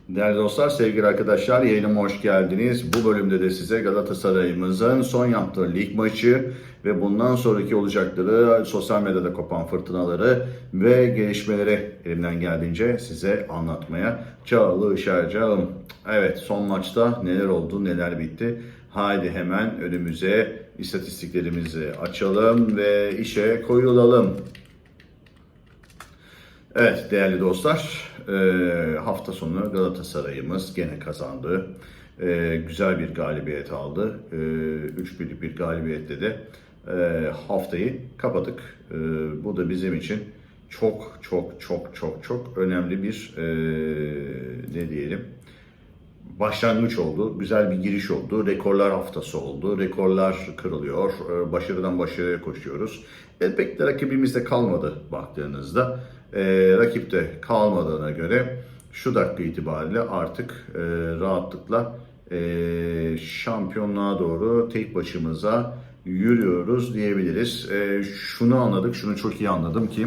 Değerli dostlar, sevgili arkadaşlar, yayınıma hoş geldiniz. Bu bölümde de size Galatasaray'ımızın son yaptığı lig maçı ve bundan sonraki olacakları, sosyal medyada kopan fırtınaları ve gelişmeleri elimden geldiğince size anlatmaya çalışacağım. Evet, son maçta neler oldu, neler bitti? Haydi hemen önümüze istatistiklerimizi açalım ve işe koyulalım. Evet değerli dostlar, hafta sonu Galatasaray'ımız gene kazandı. Güzel bir galibiyet aldı. 3-1'lik bir galibiyetle de haftayı kapadık. Bu da bizim için çok önemli bir ne diyelim, başlangıç oldu. Güzel bir giriş oldu. Rekorlar haftası oldu. Rekorlar kırılıyor. Başarıdan başarıya koşuyoruz. Pek de rakibimizde kalmadı baktığınızda. Rakipte kalmadığına göre şu dakika itibariyle artık rahatlıkla şampiyonluğa doğru tek başımıza yürüyoruz diyebiliriz. Şunu anladık, şunu çok iyi anladım ki,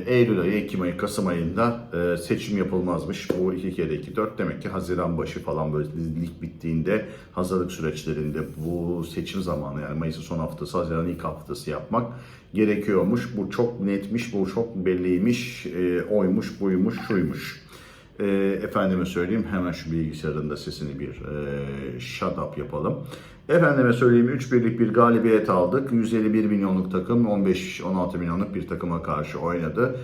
Eylül ayı, Ekim ayı, Kasım ayında seçim yapılmazmış. Bu 2 kere 2 4, demek ki Haziran başı falan, böyle lig bittiğinde hazırlık süreçlerinde bu seçim zamanı, yani Mayıs'ın son haftası, Haziran'ın ilk haftası yapmak gerekiyormuş. Bu çok netmiş, bu çok belliymiş, oymuş, buymuş, şuymuş. Efendime söyleyeyim, hemen şu bilgisayarın da sesini bir shut up yapalım. Efendime söyleyeyim, 3-1'lik bir galibiyet aldık. 151 milyonluk takım 15-16 milyonluk bir takıma karşı oynadı.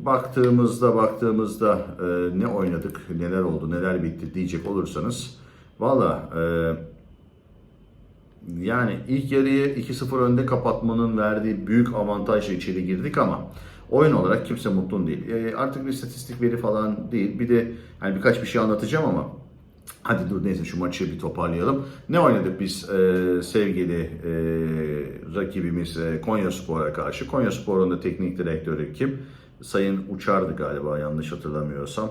Baktığımızda ne oynadık, neler oldu, neler bitti diyecek olursanız, valla yani ilk yarıyı 2-0 önde kapatmanın verdiği büyük avantajla içeri girdik ama oyun olarak kimse mutlu değil. Artık bir istatistik veri falan değil. Bir de hani birkaç bir şey anlatacağım ama hadi dur, neyse şu maçı bir toparlayalım. Ne oynadık biz sevgili rakibimiz Konyaspor'a karşı? Konyaspor'un da teknik direktörü kim? Sayın Uçar'dı galiba, yanlış hatırlamıyorsam.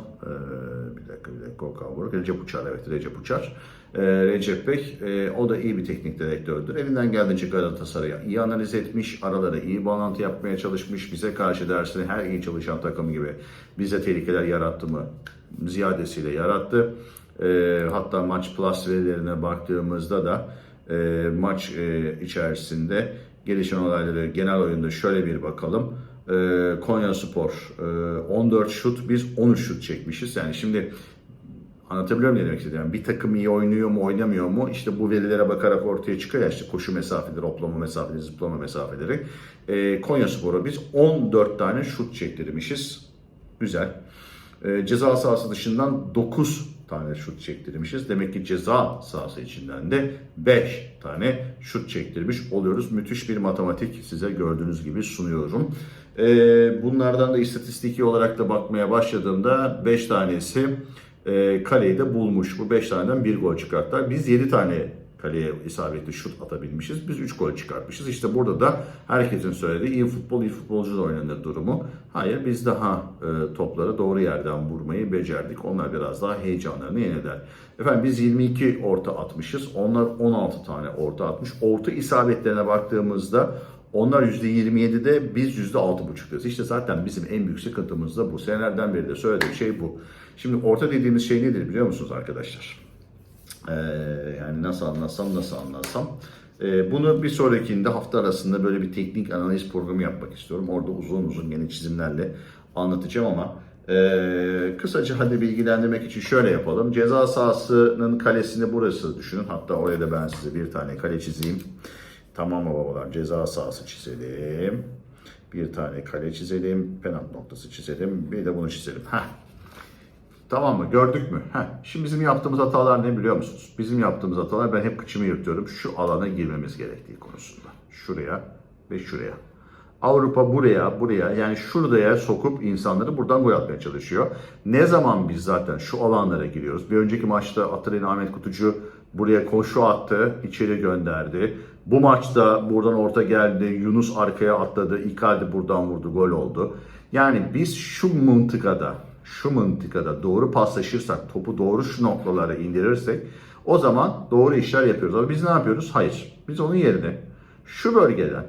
Bir dakika. Recep Uçar, evet, Recep Uçar. Recep Bey, o da iyi bir teknik direktördür. Elinden geldiğince Galatasaray'ı iyi analiz etmiş, aralara iyi bağlantı yapmaya çalışmış. Bize karşı dersini her iyi çalışan takım gibi bize tehlikeler yarattı mı? Ziyadesiyle yarattı. Hatta maç plus verilerine baktığımızda da maç içerisinde gelişen olayları, genel oyunda şöyle bir bakalım. Konyaspor 14 şut, biz 13 şut çekmişiz. Yani şimdi anlatabiliyor muyum ne demek istediğim? Yani bir takım iyi oynuyor mu, oynamıyor mu? İşte bu verilere bakarak ortaya çıkıyor ya, işte koşu mesafeleri, hoplama mesafeleri, zıplama mesafeleri. Konyaspor'a biz 14 tane şut çektirmişiz. Güzel. Ceza sahası dışından 9 tane şut çektirmişiz. Demek ki ceza sahası içinden de 5 tane şut çektirmiş oluyoruz. Müthiş bir matematik size gördüğünüz gibi sunuyorum. Bunlardan da istatistiki olarak da bakmaya başladığımda 5 tanesi kaleyi de bulmuş. Bu 5 taneden 1 gol çıkarttılar. Biz 7 tane kaleye isabetli şut atabilmişiz. Biz 3 gol çıkartmışız. İşte burada da herkesin söylediği iyi futbol, iyi futbolcu da oynanır durumu. Hayır, biz daha topları doğru yerden vurmayı becerdik. Onlar biraz daha heyecanlarını yeniden. Efendim biz 22 orta atmışız. Onlar 16 tane orta atmış. Orta isabetlerine baktığımızda onlar %27'de, biz %6,5'dayız. İşte zaten bizim en büyük sıkıntımız da bu. Senelerden beri de söylediğim şey bu. Şimdi orta dediğimiz şey nedir biliyor musunuz arkadaşlar? Yani nasıl anlatsam. Bunu bir sonrakinde, hafta arasında böyle bir teknik analiz programı yapmak istiyorum. Orada uzun gene çizimlerle anlatacağım ama kısaca hadi bilgilendirmek için şöyle yapalım. Ceza sahasının kalesini burası düşünün. Hatta oraya da ben size bir tane kale çizeyim. Tamam mı babalar? Ceza sahası çizelim. Bir tane kale çizelim. Penaltı noktası çizelim. Bir de bunu çizelim. Tamam mı? Gördük mü? Şimdi bizim yaptığımız hatalar ne biliyor musunuz? Bizim yaptığımız hatalar, ben hep kıçımı yırtıyorum, şu alana girmemiz gerektiği konusunda. Şuraya ve şuraya. Avrupa buraya, yani şuraya sokup insanları buradan gol atmaya çalışıyor. Ne zaman biz zaten şu alanlara giriyoruz? Bir önceki maçta hatırlayın, Ahmet Kutucu buraya koşu attı, içeri gönderdi. Bu maçta buradan orta geldi, Yunus arkaya atladı, Icardi buradan vurdu, gol oldu. Yani biz şu mıntıkada doğru paslaşırsak, topu doğru şu noktalara indirirsek, o zaman doğru işler yapıyoruz. Ama biz ne yapıyoruz? Hayır. Biz onun yerine şu bölgeden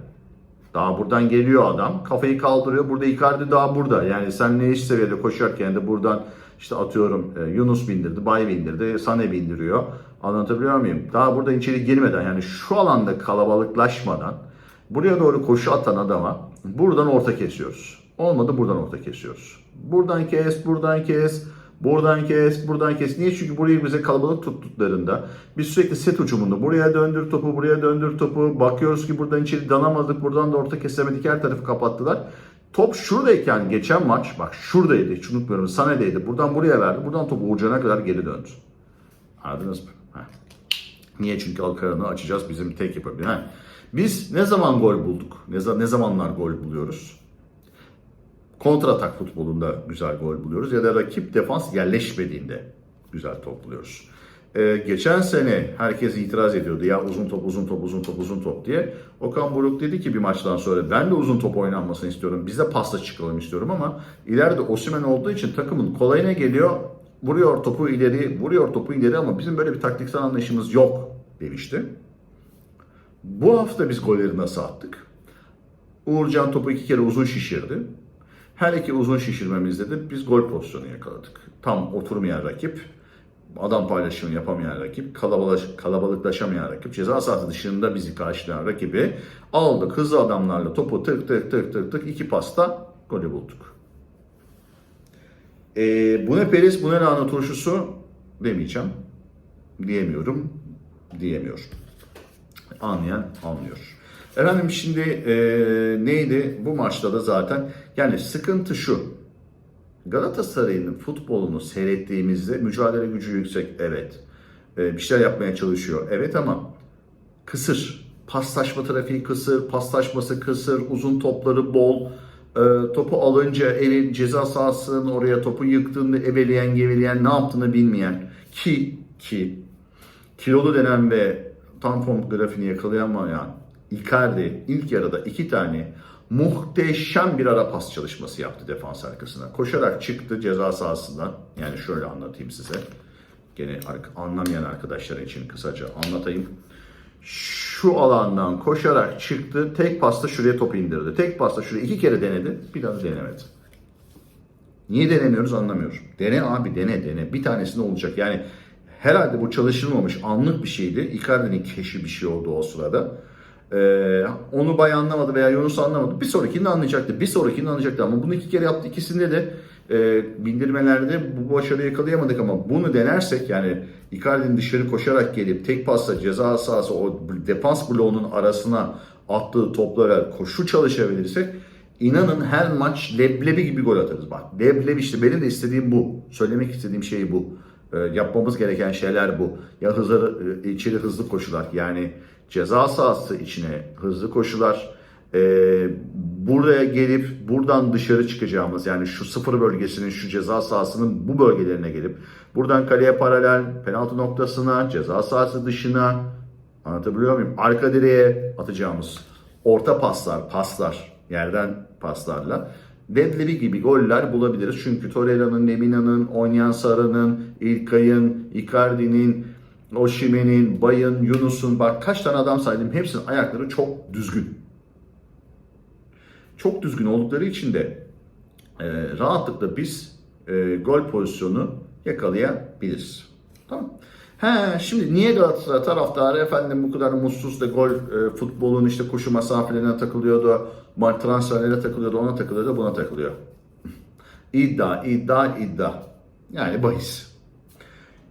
Daha buradan geliyor adam. Kafayı kaldırıyor. Burada Icardi daha burada. Yani sen ne iş seviyede koşarken de buradan işte atıyorum Yunus bindirdi, Bay bindirdi, Sané bindiriyor. Anlatabiliyor muyum? Daha burada içeri girmeden yani şu alanda kalabalıklaşmadan buraya doğru koşu atan adama buradan orta kesiyoruz. Olmadı buradan orta kesiyoruz. Buradan kes, buradan kes. Buradan kes, buradan kes. Niye? Çünkü burayı bize kalabalık tuttuklarında biz sürekli set ucumunda buraya döndür topu, buraya döndür topu. Bakıyoruz ki buradan içeri danamadık, buradan da orta kesemedik, her tarafı kapattılar. Top şuradayken geçen maç, bak şuradaydı, hiç unutmuyorum, Sané'deydi. Buradan buraya verdi, buradan topu Uğurcan'a kadar geri döndü. Anladınız mı? Heh. Niye? Çünkü Alcaran'ı açacağız, bizim tek yapabilir. Biz ne zaman gol bulduk? Ne zamanlar gol buluyoruz? Kontratak futbolunda güzel gol buluyoruz ya da rakip defans yerleşmediğinde güzel top buluyoruz. Geçen sene herkes itiraz ediyordu ya uzun top, uzun top, uzun top, uzun top diye. Okan Buruk dedi ki bir maçtan sonra ben de uzun top oynanmasını istiyorum. Biz de pasta çıkalım istiyorum ama ileride Osimhen olduğu için takımın kolayına geliyor. Vuruyor topu ileri, vuruyor topu ileri ama bizim böyle bir taktiksel anlayışımız yok demişti. Bu hafta biz golleri nasıl attık? Uğurcan topu 2 kere uzun şişirdi. Her iki uzun şişirmemizde de biz gol pozisyonu yakaladık. Tam oturmayan rakip, adam paylaşımı yapamayan rakip, kalabalıklaşamayan rakip, ceza sahası dışında bizi karşılayan rakibi aldık. Hızlı adamlarla topu tık tık tık tık tık 2 pasta golü bulduk. Bu ne periz, bu ne lahana turşusu demeyeceğim. Diyemiyorum. Anlayan anlıyor. Efendim şimdi neydi bu maçta da zaten yani sıkıntı şu. Galatasaray'ın futbolunu seyrettiğimizde mücadele gücü yüksek, evet. Bir şeyler yapmaya çalışıyor, evet ama kısır. Paslaşma trafiği kısır, paslaşması kısır, uzun topları bol. Topu alınca elin ceza sahasının oraya topu yıktığında eveleyen geveleyen ne yaptığını bilmeyen ki kilolu denen ve tam form grafiğini yakalayamayan Icardi ilk yarıda 2 tane muhteşem bir ara pas çalışması yaptı defans arkasına. Koşarak çıktı ceza sahasından. Yani şöyle anlatayım size. Gene anlamayan arkadaşlar için kısaca anlatayım. Şu alandan koşarak çıktı. Tek pasta şuraya top indirdi. Tek pasta şuraya 2 kere denedi. Bir daha denemedi. Niye denemiyoruz anlamıyorum. Dene abi dene. Bir tanesinde olacak. Yani herhalde bu çalışılmamış anlık bir şeydi. Icardi'nin keşfi bir şey oldu o sırada. Onu Bay anlamadı veya Yunus anlamadı. Bir sonrakini anlayacaktı ama bunu 2 kere yaptı. İkisinde de bindirmelerde bu başarıyı yakalayamadık ama bunu denersek yani Icardi'nin dışarı koşarak gelip tek pasla ceza sahası o defans bloğunun arasına attığı toplara koşu çalışabilirsek inanın her maç leblebi gibi gol atarız. Bak leblebi işte benim de istediğim bu. Söylemek istediğim şey bu. Yapmamız gereken şeyler bu. Ya içeri hızlı koşular yani ceza sahası içine hızlı koşular. Buraya gelip buradan dışarı çıkacağımız yani şu sıfır bölgesinin şu ceza sahasının bu bölgelerine gelip buradan kaleye paralel penaltı noktasına ceza sahası dışına anlatabiliyor muyum? Arka direğe atacağımız orta paslar yerden paslarla leblebi gibi goller bulabiliriz. Çünkü Torreira'nın, Lemina'nın, Onyan Sarı'nın, İlkay'ın, Icardi'nin, Osimhen'in, Bay'ın, Yunus'un bak kaç tane adam saydım hepsinin ayakları çok düzgün. Çok düzgün oldukları için de rahatlıkla biz gol pozisyonu yakalayabiliriz. Tamam. Şimdi niye Galatasaray taraftarı efendim bu kadar mutsuz da gol futbolun işte koşu mesafelerine takılıyordu, transferlere takılıyordu, ona takılıyordu, buna takılıyor. İddia. Yani bahis.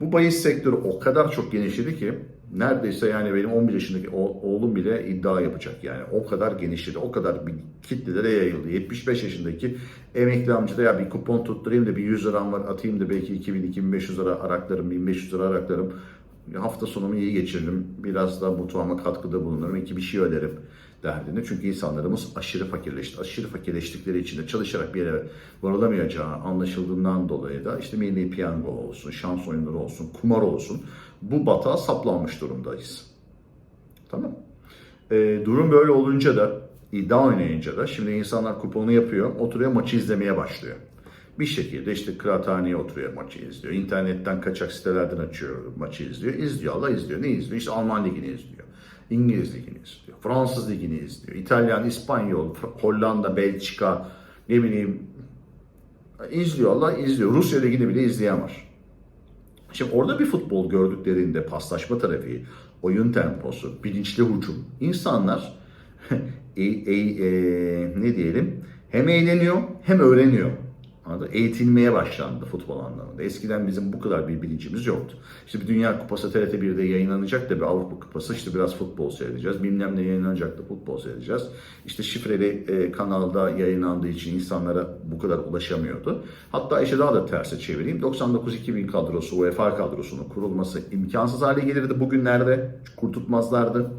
Bu bahis sektörü o kadar çok genişledi ki neredeyse yani benim 11 yaşındaki oğlum bile iddia yapacak yani. O kadar genişledi, o kadar bir kitlelere yayıldı. 75 yaşındaki emekli amca da ya bir kupon tutturayım da bir 100 liram var atayım da belki 2000-2500 lira araklarım, 1500 lira araklarım. Hafta sonumu iyi geçiririm, biraz da mutfağıma katkıda bulunurum, bir şey öderim derdinde. Çünkü insanlarımız aşırı fakirleşti. Aşırı fakirleştikleri için de çalışarak bir yere varılamayacağı anlaşıldığından dolayı da işte milli piyango olsun, şans oyunları olsun, kumar olsun bu batağa saplanmış durumdayız. Tamam. Durum böyle olunca da iddia oynayınca da şimdi insanlar kuponu yapıyor, oturuyor maçı izlemeye başlıyor. Bir şekilde işte kıraathaneye oturuyor maçı izliyor. İnternetten kaçak sitelerden açıyor maçı izliyor. İzliyor Allah izliyor. Ne izliyor? İşte Alman Ligi'ni izliyor. İngiliz ligini izliyor. Fransız ligini izliyor. İtalyan, İspanyol, Hollanda, Belçika, ne bileyim izliyorlar, izliyor. Rusya ligini bile izleyen var. Şimdi orada bir futbol gördüklerinde paslaşma trafiği, oyun temposu, bilinçli hücum, insanlar ne diyelim, hem eğleniyor hem öğreniyor. Anladın? Eğitilmeye başlandı futbol anlamında. Eskiden bizim bu kadar bir bilincimiz yoktu. İşte bir Dünya Kupası TRT1'de yayınlanacak da bir Avrupa Kupası, işte biraz futbol seyredeceğiz. Bilmem ne yayınlanacak da futbol seyredeceğiz. İşte şifreli kanalda yayınlandığı için insanlara bu kadar ulaşamıyordu. Hatta işi daha da terse çevireyim. 99-2000 kadrosu, UEFA kadrosunun kurulması imkansız hale gelirdi bugünlerde. Kurtulmazlardı.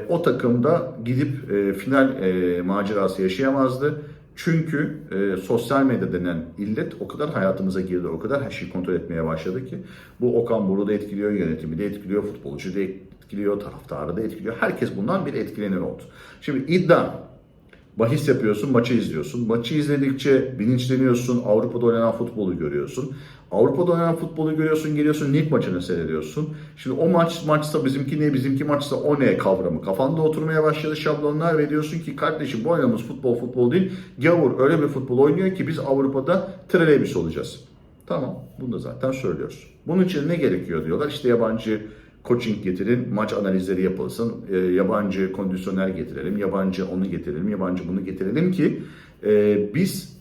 O takımda gidip final macerası yaşayamazdı. Çünkü sosyal medya denen illet o kadar hayatımıza girdi, o kadar her şeyi kontrol etmeye başladı ki bu Okan Buruk'u da etkiliyor, yönetimi de etkiliyor, futbolcu da etkiliyor, taraftarı da etkiliyor. Herkes bundan bir etkilenir oldu. Şimdi iddia, bahis yapıyorsun, maçı izliyorsun. Maçı izledikçe bilinçleniyorsun, Avrupa'da oynanan futbolu görüyorsun. Avrupa'da oynanan futbolu görüyorsun, geliyorsun lig maçını seyrediyorsun. Şimdi o maçsa bizimki ne, bizimki maçsa o ne kavramı kafanda oturmaya başladı şablonlar ve diyorsun ki kardeşim bu oynadığımız futbol değil. Gavur öyle bir futbol oynuyor ki biz Avrupa'da trelebis olacağız. Tamam, bunu da zaten söylüyoruz. Bunun için ne gerekiyor diyorlar. İşte yabancı coaching getirin, maç analizleri yapılsın, yabancı kondisyoner getirelim, yabancı onu getirelim, yabancı bunu getirelim ki biz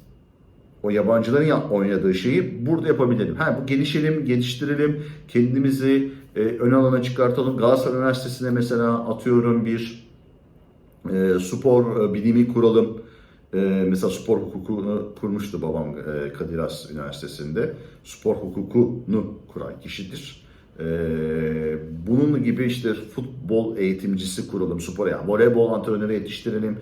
o yabancıların oynadığı şeyi burada yapabilelim. Bu geliştirelim, kendimizi ön alana çıkartalım. Galatasaray Üniversitesi'ne mesela atıyorum bir spor bilimi kuralım. Mesela spor hukukunu kurmuştu babam Kadir Has Üniversitesi'nde. Spor hukukunu kuran kişidir. Bunun gibi işte futbol eğitimcisi kuralım, spor yani voleybol antrenörü yetiştirelim,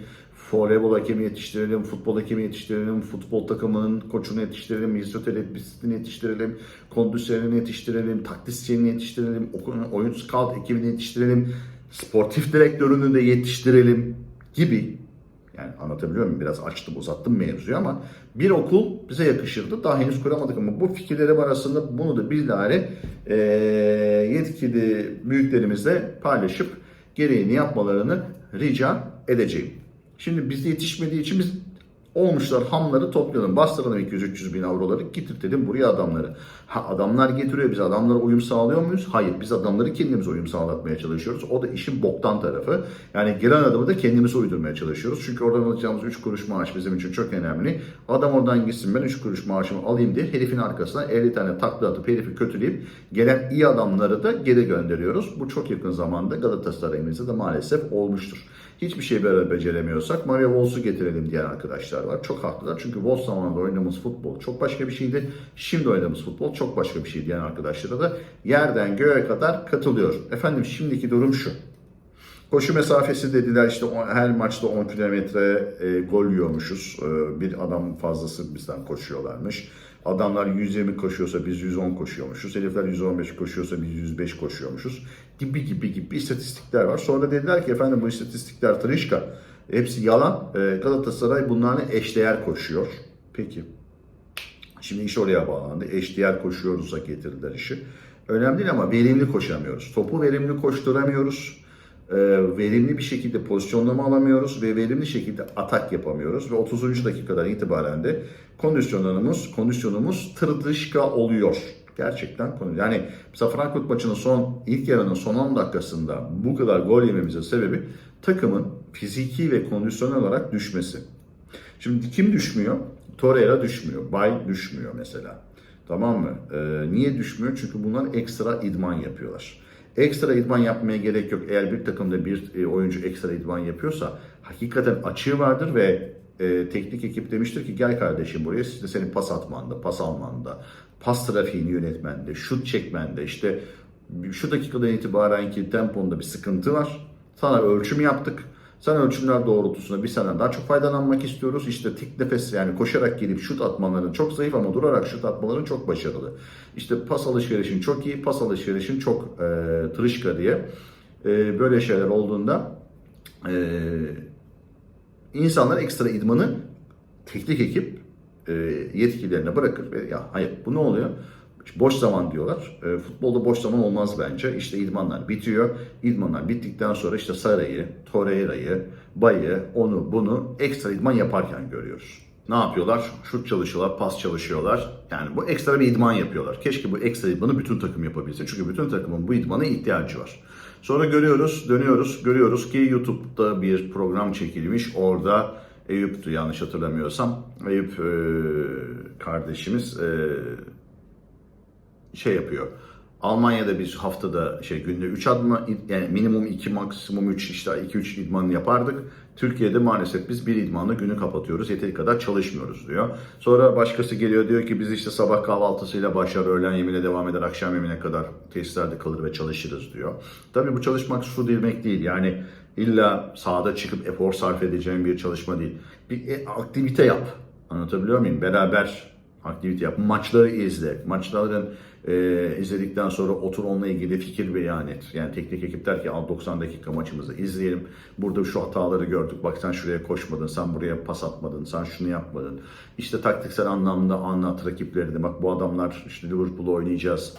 voleybol hakemi yetiştirelim, futbol hakemi yetiştirelim, futbol takımının koçunu yetiştirelim, fizyoterapisini yetiştirelim, kondisyonerini yetiştirelim, taktisyenini yetiştirelim, oyun scout ekibini yetiştirelim, sportif direktörünü de yetiştirelim gibi. Yani anlatabiliyor muyum? Biraz açtım, uzattım mevzuyu ama bir okul bize yakışırdı. Daha henüz kuramadık ama bu fikirlerim arasında bunu da bilahare yetkili büyüklerimizle paylaşıp gereğini yapmalarını rica edeceğim. Şimdi bizde yetişmediği için biz olmuşlar hamları toplayalım. Bastıralım 200-300 bin avroları getirtelim buraya adamları. Adamlar getiriyor, biz adamlara uyum sağlıyor muyuz? Hayır, biz adamları kendimiz uyum sağlatmaya çalışıyoruz. O da işin boktan tarafı. Yani gelen adamı da kendimize uydurmaya çalışıyoruz. Çünkü oradan alacağımız 3 kuruş maaş bizim için çok önemli. Adam oradan gitsin, ben 3 kuruş maaşımı alayım diye herifin arkasına 50 tane takla atıp herifi kötüleyip gelen iyi adamları da geri gönderiyoruz. Bu çok yakın zamanda Galatasaray'ımızda da maalesef olmuştur. Hiçbir şey böyle beceremiyorsak Mario Wolfs'u getirelim diyen arkadaşlar var. Çok haklılar çünkü Wolves zamanında oynadığımız futbol çok başka bir şeydi. Şimdi oynadığımız futbol çok başka bir şey diyen arkadaşlara da yerden göğe kadar katılıyor. Efendim şimdiki durum şu. Koşu mesafesi dediler işte her maçta 10 kilometre gol yiyormuşuz. Bir adam fazlası bizden koşuyorlarmış. Adamlar 120 koşuyorsa biz 110 koşuyormuşuz. Herifler 115 koşuyorsa biz 105 koşuyormuşuz. Gibi istatistikler var. Sonra dediler ki efendim bu istatistikler tırışka. Hepsi yalan. Galatasaray bunlarla eşdeğer koşuyor. Peki. Şimdi iş oraya bağlandı. Eşdeğer koşuyoruz'a getirdiler işi. Önemli değil ama verimli koşamıyoruz. Topu verimli koşturamıyoruz. Verimli bir şekilde pozisyonlama alamıyoruz ve verimli şekilde atak yapamıyoruz ve 30. dakikadan itibaren de kondisyonumuz tırdışka oluyor. Gerçekten yani mesela Frankfurt maçının ilk yarının son 10 dakikasında bu kadar gol yememizin sebebi takımın fiziki ve kondisyonel olarak düşmesi. Şimdi kim düşmüyor? Torreira düşmüyor. Bay düşmüyor mesela. Tamam mı? Niye düşmüyor? Çünkü bunlar ekstra idman yapıyorlar. Ekstra idman yapmaya gerek yok. Eğer bir takımda bir oyuncu ekstra idman yapıyorsa hakikaten açığı vardır ve teknik ekip demiştir ki gel kardeşim buraya işte senin pas atmanda, pas almanda, pas trafiğini yönetmende, şut çekmende işte şu dakikadan itibaren ki temponda bir sıkıntı var. Sana ölçüm yaptık. Sen ölçümler doğrultusunda biz senden daha çok faydalanmak istiyoruz. İşte tek nefes yani koşarak gelip şut atmaların çok zayıf ama durarak şut atmaların çok başarılı. İşte pas alışverişin çok iyi, pas alışverişin çok tırışka diye böyle şeyler olduğunda insanlar ekstra idmanı teknik ekip yetkililerine bırakır ve ya hayır bu ne oluyor? Boş zaman diyorlar. Futbolda boş zaman olmaz bence. İşte idmanlar bitiyor. İdmanlar bittikten sonra işte Saray'ı, Torreira'yı, Bay'ı, onu bunu ekstra idman yaparken görüyoruz. Ne yapıyorlar? Şut çalışıyorlar, pas çalışıyorlar. Yani bu ekstra bir idman yapıyorlar. Keşke bu ekstra idmanı bütün takım yapabilse. Çünkü bütün takımın bu idmana ihtiyacı var. Sonra görüyoruz ki YouTube'da bir program çekilmiş. Orada Eyüp'tü yanlış hatırlamıyorsam. Eyüp kardeşimiz şey yapıyor. Almanya'da biz haftada günde 3 adımı yani minimum 2 maksimum 3 işte 2-3 idman yapardık. Türkiye'de maalesef biz bir idmanla günü kapatıyoruz. Yeteri kadar çalışmıyoruz diyor. Sonra başkası geliyor diyor ki biz işte sabah kahvaltısıyla başlar, öğlen yemeğine devam eder, akşam yemeğine kadar tesislerde kalır ve çalışırız diyor. Tabii bu çalışmak şu demek değil. Yani illa sahada çıkıp efor sarf edeceğin bir çalışma değil. Bir aktivite yap. Anlatabiliyor muyum? Beraber aktivite yap. Maçları izle. Maçların izledikten sonra otur onunla ilgili fikir beyan et. Yani teknik ekip der ki 90 dakika maçımızı izleyelim. Burada şu hataları gördük. Bak sen şuraya koşmadın, sen buraya pas atmadın, sen şunu yapmadın. İşte taktiksel anlamda anlat rakiplerini. Bak bu adamlar işte Liverpool'u oynayacağız.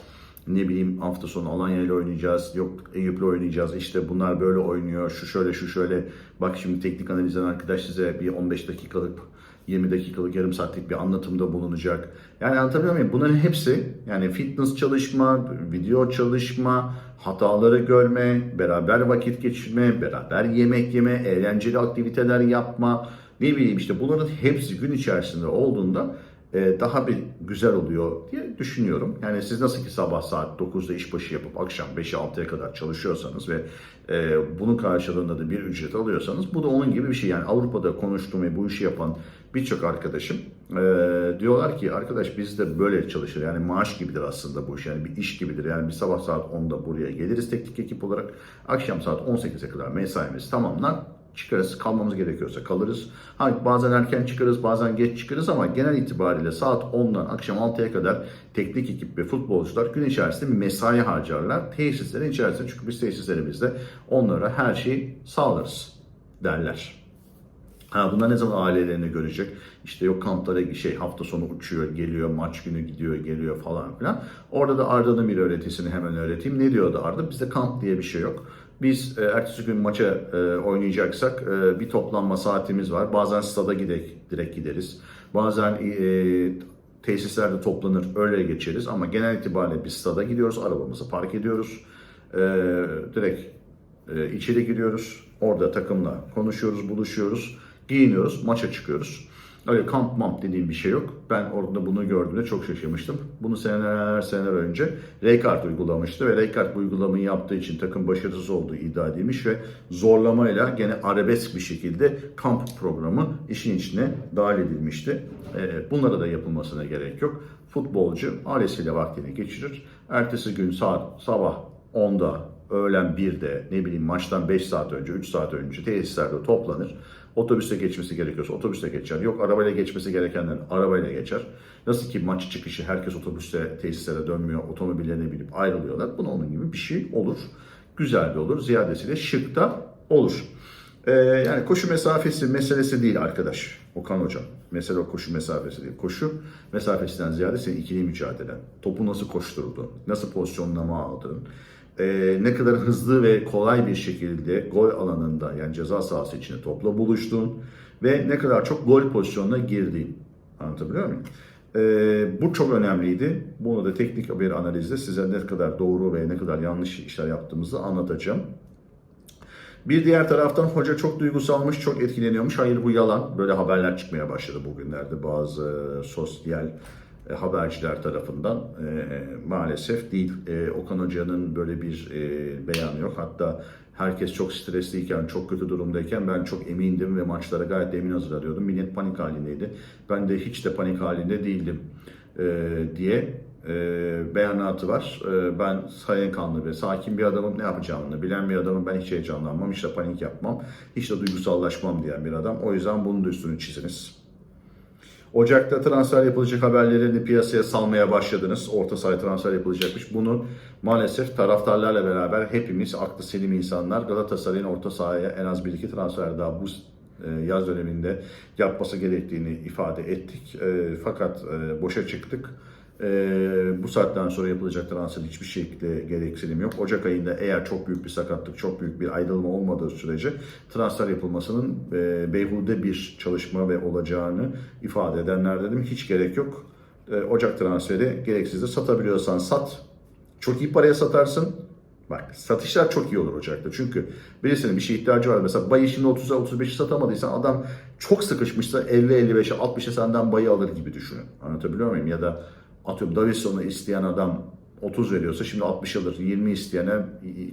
Ne bileyim hafta sonu Alanya ile oynayacağız. Yok Eyüp'le oynayacağız. İşte bunlar böyle oynuyor. Şu şöyle şu şöyle. Bak şimdi teknik analizden arkadaş size bir 15 dakikalık 20 dakikalık, yarım saatlik bir anlatımda bulunacak. Yani anlatabiliyor muyum? Bunların hepsi yani fitness çalışma, video çalışma, hataları görme, beraber vakit geçirme, beraber yemek yeme, eğlenceli aktiviteler yapma, ne bileyim işte bunların hepsi gün içerisinde olduğunda daha bir güzel oluyor diye düşünüyorum. Yani siz nasıl ki sabah saat 9'da işbaşı yapıp akşam 5'e 6'ya kadar çalışıyorsanız ve bunun karşılığında da bir ücret alıyorsanız bu da onun gibi bir şey. Yani Avrupa'da konuştuğum ve bu işi yapan birçok arkadaşım diyorlar ki arkadaş biz de böyle çalışır. Yani maaş gibidir aslında bu iş. Yani bir iş gibidir. Yani bir sabah saat 10'da buraya geliriz teknik ekip olarak. Akşam saat 18'e kadar mesaimiz tamamlar. Çıkarız, kalmamız gerekiyorsa kalırız. Bazen erken çıkarız, bazen geç çıkarız ama genel itibariyle saat 10'dan akşam 6'ya kadar teknik ekip ve futbolcular gün içerisinde mesai harcarlar. Tesislerin içerisinde çünkü biz tesislerimizde onlara her şeyi sağlarız derler. Bunlar ne zaman ailelerini görecek? İşte yok kamplara hafta sonu uçuyor, geliyor, maç günü gidiyor, geliyor falan filan. Orada da Arda'nın bir öğretisini hemen öğreteyim. Ne diyordu Arda? Bizde kamp diye bir şey yok. Biz ertesi gün maça oynayacaksak bir toplanma saatimiz var. Bazen stada direkt gideriz. Bazen tesislerde toplanır, öyle geçeriz. Ama genel itibariyle biz stada gidiyoruz, arabamızı park ediyoruz. Direkt içeri giriyoruz. Orada takımla konuşuyoruz, buluşuyoruz, giyiniyoruz, maça çıkıyoruz. Öyle kamp dediğim bir şey yok. Ben orada bunu gördüğümde çok şaşırmıştım. Bunu seneler önce Rijkaard uygulamıştı ve Rijkaard bu uygulamayı yaptığı için takım başarısız olduğu iddia edilmiş ve zorlamayla gene arabesk bir şekilde kamp programı işin içine dahil edilmişti. Bunlara da yapılmasına gerek yok. Futbolcu ailesiyle vaktini geçirir. Ertesi gün sabah 10'da, öğlen 1'de, ne bileyim maçtan 5 saat önce, 3 saat önce tesislerde toplanır. Otobüste geçmesi gerekiyorsa otobüste geçer. Yok arabayla geçmesi gerekenler arabayla geçer. Nasıl ki maç çıkışı herkes otobüste tesislere dönmüyor, otomobillerine binip ayrılıyorlar. Bunun onun gibi bir şey olur. Güzel de olur, ziyadesiyle şık da olur. Yani koşu mesafesi meselesi değil arkadaş Okan Hocam. Mesele o koşu mesafesi değil. Koşu mesafesinden ziyade senin ikili mücadelen. Topu nasıl koşturduğun, nasıl pozisyonlama aldığın, ne kadar hızlı ve kolay bir şekilde gol alanında yani ceza sahası içinde topla buluştuğun ve ne kadar çok gol pozisyonuna girdiğin. Anlatabiliyor muyum? Bu çok önemliydi. Bunu da teknik bir analizde size ne kadar doğru ve ne kadar yanlış işler yaptığımızı anlatacağım. Bir diğer taraftan hoca çok duygusalmış, çok etkileniyormuş. Hayır bu yalan. Böyle haberler çıkmaya başladı bugünlerde bazı sosyal haberciler tarafından. Maalesef değil. Okan Hoca'nın böyle bir beyanı yok. Hatta herkes çok stresliyken, çok kötü durumdayken ben çok emindim ve maçlara gayet emin hazırlanıyordum. Millet panik halindeydi. Ben de hiç de panik halinde değildim diye beyanatı var. Ben soğukkanlı ve sakin bir adamım, ne yapacağımı bilen bir adamım. Ben hiç heyecanlanmam, hiç de panik yapmam, hiç de duygusallaşmam diyen bir adam. O yüzden bunun da üstünü çiziniz. Ocak'ta transfer yapılacak haberlerini piyasaya salmaya başladınız. Orta saha transfer yapılacakmış. Bunu maalesef taraftarlarla beraber hepimiz aklı selim insanlar Galatasaray'ın orta sahaya en az 1-2 transfer daha bu yaz döneminde yapması gerektiğini ifade ettik. Fakat boşa çıktık. Bu saatten sonra yapılacak transfer hiçbir şekilde gereksinim yok. Ocak ayında eğer çok büyük bir sakatlık, çok büyük bir ayrılma olmadığı sürece transfer yapılmasının beyhude bir çalışma ve olacağını ifade edenler dedim. Hiç gerek yok. Ocak transferi gereksizdir. Satabiliyorsan sat. Çok iyi paraya satarsın. Bak satışlar çok iyi olur Ocak'ta. Çünkü birisinin bir şeye ihtiyacı var. Mesela bayı şimdi 30'a 35'i satamadıysan adam çok sıkışmışsa 50-55'e 60'a senden bayı alır gibi düşünün. Anlatabiliyor muyum? Ya da atıyorum Davidson'u isteyen adam 30 veriyorsa şimdi 60 alır. 20 isteyene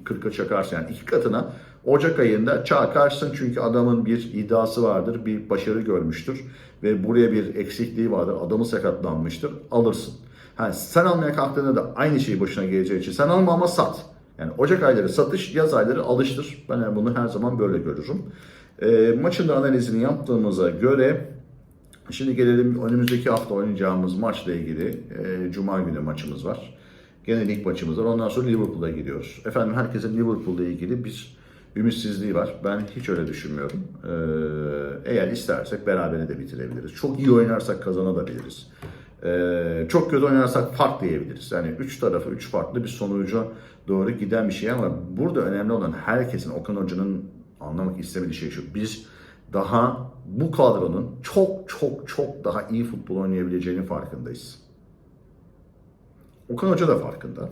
40'a çakarsın. Yani iki katına Ocak ayında çakarsın. Çünkü adamın bir iddiası vardır. Bir başarı görmüştür. Ve buraya bir eksikliği vardır. Adamı sakatlanmıştır. Alırsın. Ha, sen almaya kalktığında da aynı şey başına geleceği için sen alma ama sat. Yani Ocak ayları satış, yaz ayları alıştır. Ben yani bunu her zaman böyle görürüm. Maçın da analizini yaptığımıza göre şimdi gelelim önümüzdeki hafta oynayacağımız maçla ilgili. Cuma günü maçımız var. Gene lig maçımız var. Ondan sonra Liverpool'a gidiyoruz. Efendim herkesin Liverpool'la ilgili bir ümitsizliği var. Ben hiç öyle düşünmüyorum. Eğer istersek berabere de bitirebiliriz. Çok iyi oynarsak kazanabiliriz. Çok kötü oynarsak fark diyebiliriz. Yani üç tarafı, üç farklı bir sonuca doğru giden bir şey ama burada önemli olan herkesin, Okan Hoca'nın anlamak istemediği şey şu. Biz daha bu kadronun çok daha iyi futbol oynayabileceğinin farkındayız. Okan Hoca da farkında.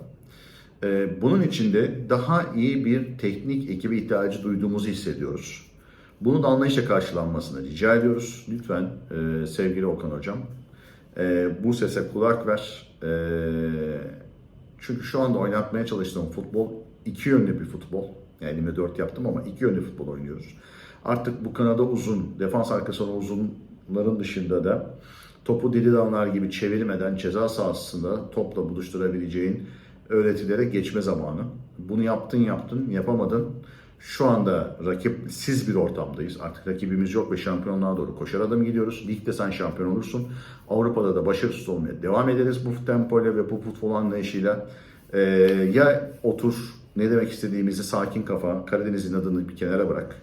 Bunun için de daha iyi bir teknik ekibe ihtiyacı duyduğumuzu hissediyoruz. Bunu da anlayışla karşılanmasını rica ediyoruz. Lütfen sevgili Okan Hocam bu sese kulak ver. Çünkü şu anda oynatmaya çalıştığım futbol iki yönlü bir futbol. Yani 24 yaptım ama iki yönlü futbol oynuyoruz. Artık bu kanada uzun, defans arkasına uzunların dışında da topu deli damlar gibi çevirmeden ceza sahasında topla buluşturabileceğin öğretilere geçme zamanı. Bunu yaptın, yapamadın. Şu anda rakipsiz bir ortamdayız. Artık rakibimiz yok ve şampiyonluğa doğru koşar adım gidiyoruz. Ligde sen şampiyon olursun. Avrupa'da da başarısız olmaya devam ederiz bu tempoyla ve bu futbol anlayışıyla. Ya otur, ne demek istediğimizi sakin kafa, Karadeniz'in adını bir kenara bırak.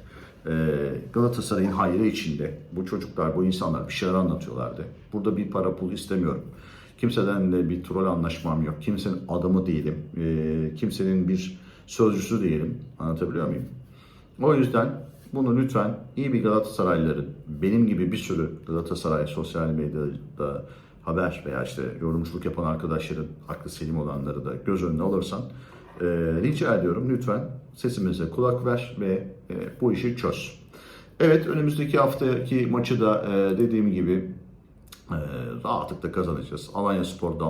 Galatasaray'ın hayrı içinde bu çocuklar, bu insanlar bir şeyler anlatıyorlardı. Burada bir para pul istemiyorum. Kimseden de bir troll anlaşmam yok. Kimsenin adamı değilim. Kimsenin bir sözcüsü değilim. Anlatabiliyor muyum? O yüzden bunu lütfen iyi bir Galatasaraylıların, benim gibi bir sürü Galatasaray sosyal medyada haber veya işte yorumculuk yapan arkadaşların, aklı selim olanları da göz önüne alırsan rica ediyorum lütfen sesimize kulak ver ve bu işi çöz. Evet, önümüzdeki haftaki maçı da dediğim gibi rahatlıkla kazanacağız. Alanyaspor'da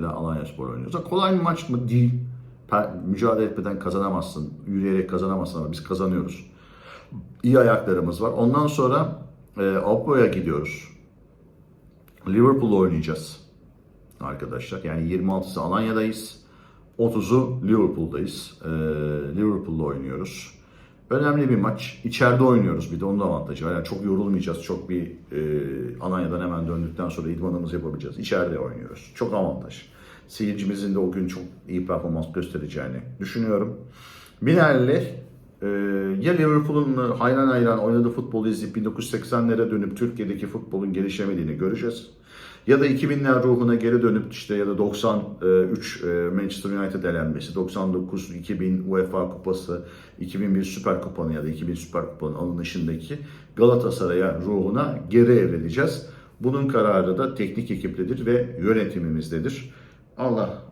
Alanyaspor oynuyoruz. Kolay bir maç mı? Değil. Mücadele etmeden kazanamazsın. Yürüyerek kazanamazsın ama biz kazanıyoruz. İyi ayaklarımız var. Ondan sonra Avrupa'ya gidiyoruz. Liverpool'la oynayacağız arkadaşlar. Yani 26'sı Alanya'dayız. 30'u Liverpool'dayız. Liverpool'la oynuyoruz. Önemli bir maç. İçeride oynuyoruz. Bir de onun da avantajı var. Yani çok yorulmayacağız. Çok bir Alanya'dan hemen döndükten sonra idmanımızı yapabileceğiz. İçeride oynuyoruz. Çok avantaj. Seyircimizin de o gün çok iyi performans göstereceğini düşünüyorum. Binaenaleyh ya Liverpool'un hayran oynadığı futbolu izleyip 1980'lere dönüp Türkiye'deki futbolun gelişemediğini göreceğiz. Ya da 2000'ler ruhuna geri dönüp işte ya da 93 Manchester United elenmesi, 99 2000 UEFA Kupası, 2001 Süper Kupa'nın ya da 2000 Süper Kupa'nın alınışındaki Galatasaray'a ruhuna geri evrileceğiz. Bunun kararı da teknik ekipledir ve yönetimimizdedir. Allah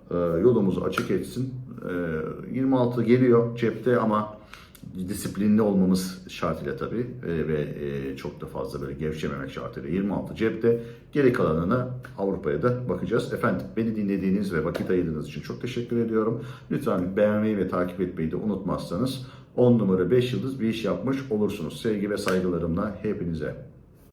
yolumuzu açık etsin. 26 geliyor cepte ama disiplinli olmamız şartıyla tabii ve çok da fazla böyle gevşememek şartıyla 26 cepte. Geri kalanına Avrupa'ya da bakacağız. Efendim beni dinlediğiniz ve vakit ayırdığınız için çok teşekkür ediyorum. Lütfen beğenmeyi ve takip etmeyi de unutmazsanız 10 numara 5 yıldız bir iş yapmış olursunuz. Sevgi ve saygılarımla hepinize.